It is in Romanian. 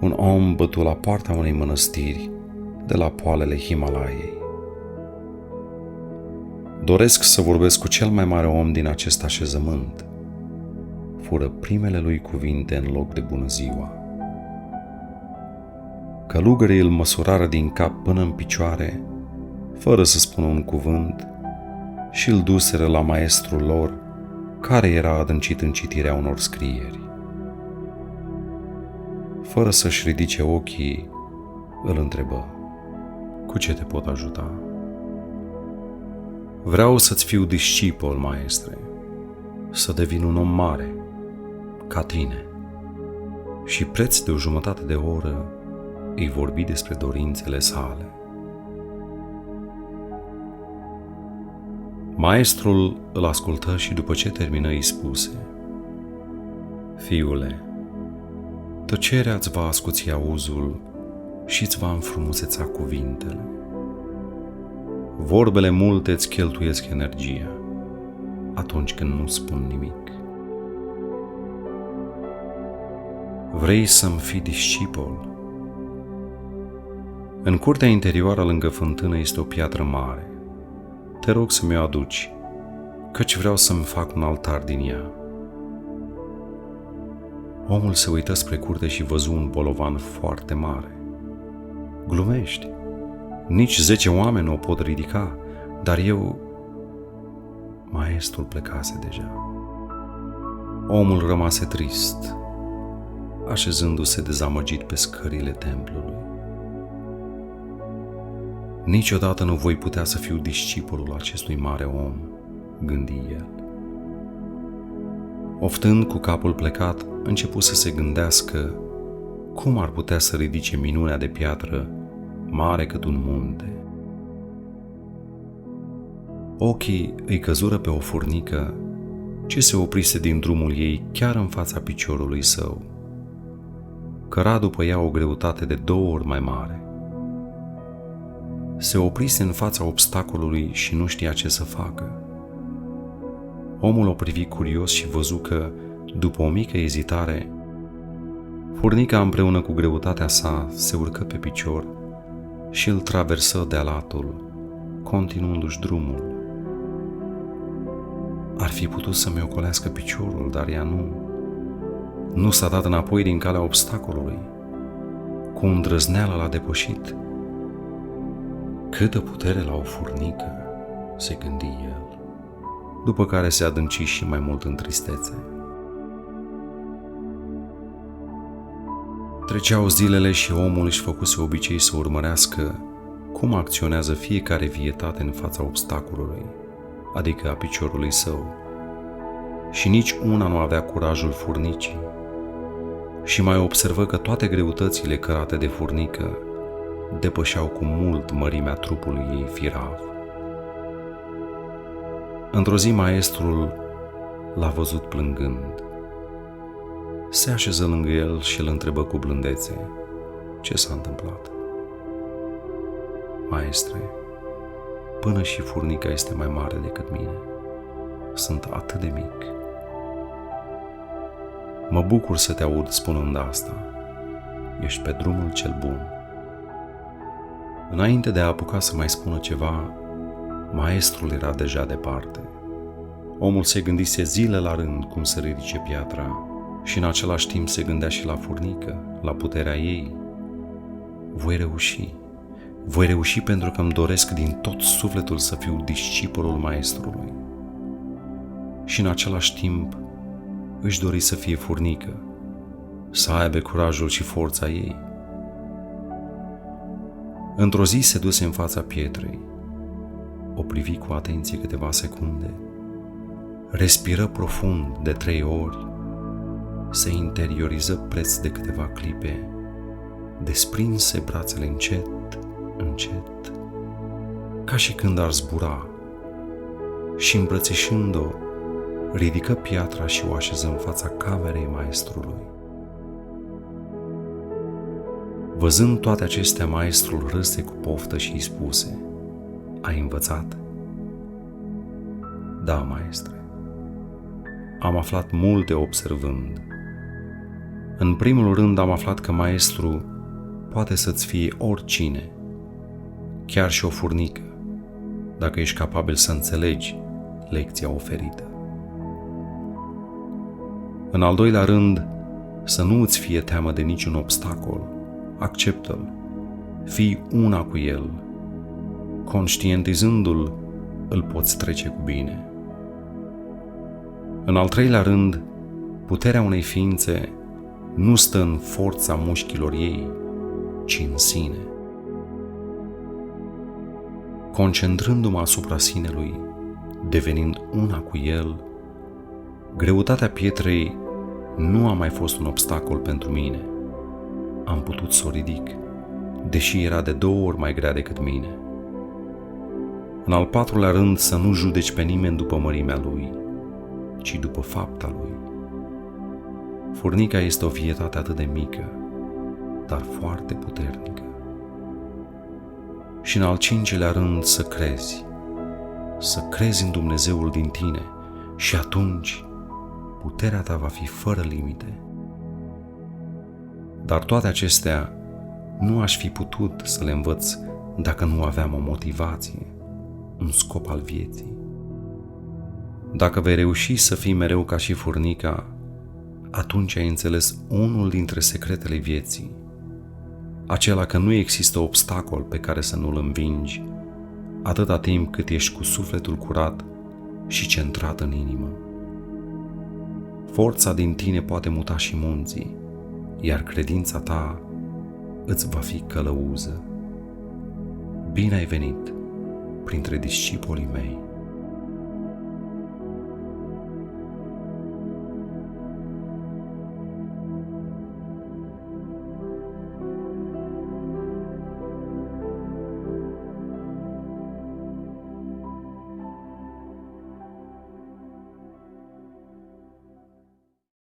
un om bătut la poarta unei mănăstiri de la poalele Himalaiei. Doresc să vorbesc cu cel mai mare om din acest așezământ, fură primele lui cuvinte în loc de bună ziua. Călugării îl măsurară din cap până în picioare, fără să spună un cuvânt, și îl duseră la maestrul lor, care era adâncit în citirea unor scrieri. Fără să-și ridice ochii, îl întrebă: cu ce te pot ajuta? Vreau să-ți fiu discipol, maestre, să devin un om mare, ca tine. Și preț de o jumătate de oră îi vorbi despre dorințele sale. Maestrul îl ascultă și după ce termină îi spuse: fiule, tăcerea îți va ascuți auzul și îți va înfrumuseța cuvintele. Vorbele multe îți cheltuiesc energia atunci când nu spun nimic. Vrei să-mi fii discipol? În curtea interioară lângă fântână este o piatră mare. Te rog să mi-o aduci, căci vreau să-mi fac un altar din ea. Omul se uită spre curte și văzu un bolovan foarte mare. Glumești? Nici 10 oameni nu o pot ridica, dar eu... Maestrul plecase deja. Omul rămase trist, așezându-se dezamăgit pe scările templului. Niciodată nu voi putea să fiu discipolul acestui mare om, gândi el. Oftând cu capul plecat, începu să se gândească cum ar putea să ridice minunea de piatră mare cât un munte. Ochii îi căzură pe o furnică ce se oprise din drumul ei chiar în fața piciorului său. Căra după ea o greutate de 2 ori mai mare. Se oprise în fața obstacolului și nu știa ce să facă. Omul o privi curios și văzu că, după o mică ezitare, furnica împreună cu greutatea sa se urcă pe picior și îl traversă de-a latul, continuându-și drumul. Ar fi putut să-mi ocolească piciorul, dar ea nu. Nu s-a dat înapoi din calea obstacolului. Cu îndrăzneală l-a depășit. Câtă putere la o furnică, se gândi el, după care se adânci și mai mult în tristețe. Treceau zilele și omul își făcuse obicei să urmărească cum acționează fiecare vietate în fața obstacolului, adică a piciorului său. Și nici una nu avea curajul furnicii. Și mai observă că toate greutățile cărate de furnică depășeau cu mult mărimea trupului ei firav. Într-o zi maestrul l-a văzut plângând. Se așeză lângă el și îl întrebă cu blândețe: ce s-a întâmplat? Maestre, până și furnica este mai mare decât mine. Sunt atât de mic. Mă bucur să te aud spunând asta. Ești pe drumul cel bun. Înainte de a apuca să mai spună ceva, maestrul era deja departe. Omul se gândise zile la rând cum să ridice piatra și în același timp se gândea și la furnică, la puterea ei. Voi reuși pentru că îmi doresc din tot sufletul să fiu discipolul maestrului. Și în același timp își dori să fie furnică, să aibă curajul și forța ei. Într-o zi se duse în fața pietrei, o privi cu atenție câteva secunde, respiră profund de 3 ori, se interioriză preț de câteva clipe, desprinse brațele încet, încet, ca și când ar zbura, și îmbrățișând-o, ridică piatra și o așeză în fața camerei maestrului. Văzând toate acestea, maestrul râse cu poftă și îi spuse: ai învățat? Da, maestre. Am aflat multe observând. În primul rând am aflat că maestru poate să-ți fie oricine, chiar și o furnică, dacă ești capabil să înțelegi lecția oferită. În al doilea rând, să nu îți fie teamă de niciun obstacol, acceptă-l, fii una cu el, conștientizându-l, îl poți trece cu bine. În al treilea rând, puterea unei ființe nu stă în forța mușchilor ei, ci în sine. Concentrându-mă asupra sinelui, devenind una cu el, greutatea pietrei nu a mai fost un obstacol pentru mine. Am putut să o ridic, deși era de 2 ori mai grea decât mine. În al patrulea rând, să nu judeci pe nimeni după mărimea lui, ci după fapta lui. Furnica este o vietate atât de mică, dar foarte puternică. Și în al 5-lea rând, să crezi în Dumnezeul din tine și atunci puterea ta va fi fără limite. Dar toate acestea nu aș fi putut să le învăț dacă nu aveam o motivație, un scop al vieții. Dacă vei reuși să fii mereu ca și furnica, atunci ai înțeles unul dintre secretele vieții, acela că nu există obstacol pe care să nu-l învingi, atâta timp cât ești cu sufletul curat și centrat în inimă. Forța din tine poate muta și munții, iar credința ta îți va fi călăuză. Bine ai venit printre discipolii mei!